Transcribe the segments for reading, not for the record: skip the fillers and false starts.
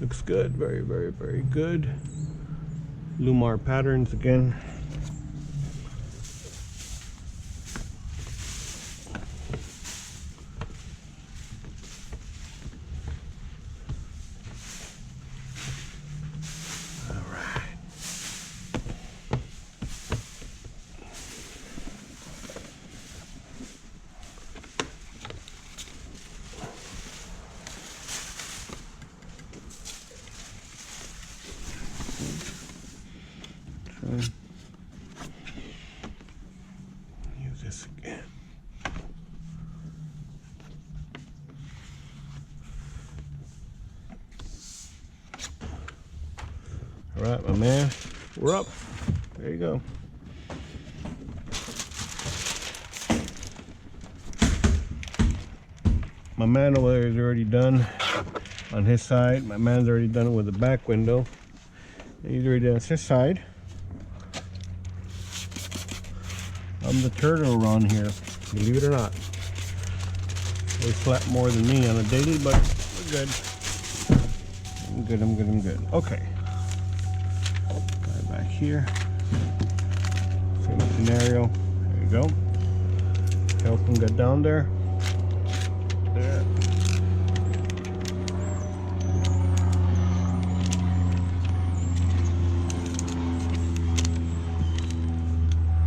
Looks good, very, very, very good. Lumar patterns again. Use this again. All right, my man, we're up. There you go. My man over there is already done on his side. My man's already done it with the back window. He's already done his side. I'm the turtle around here, believe it or not. They slap more than me on a daily, but we're good. I'm good, I'm good, I'm good. Okay. Right back here. Same scenario. There you go. Help him get down there. There.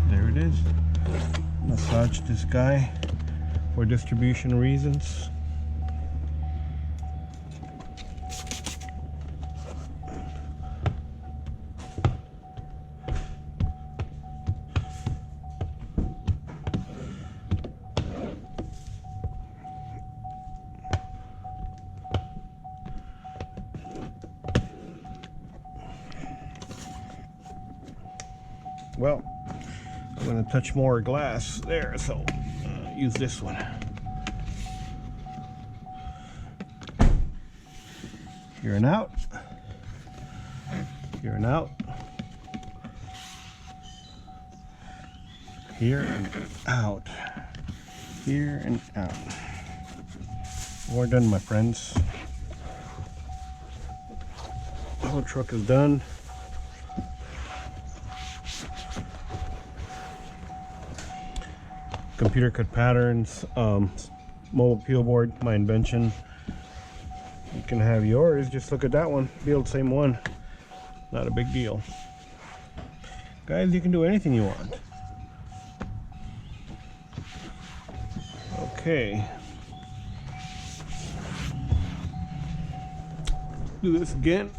There it is. Massage this guy for distribution reasons. Well, I'm going to touch more glass there, so use this one. Here and out. Here and out. Here and out. Here and out. We're done, my friends. The whole truck is done. Computer cut patterns, mobile peel board, my invention. You can have yours, just look at that one, build same one, not a big deal. Guys, you can do anything you want. Okay, do this again.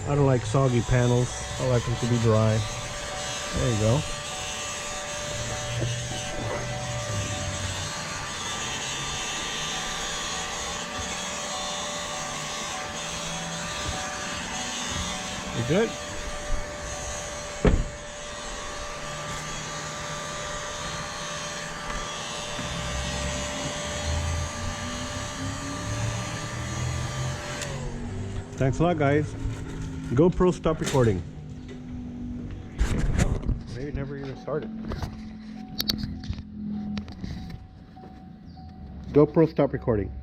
I don't like soggy panels, I like them to be dry. There you go. You good? Thanks a lot, guys. GoPro, stop recording. Maybe it never even started. GoPro, stop recording.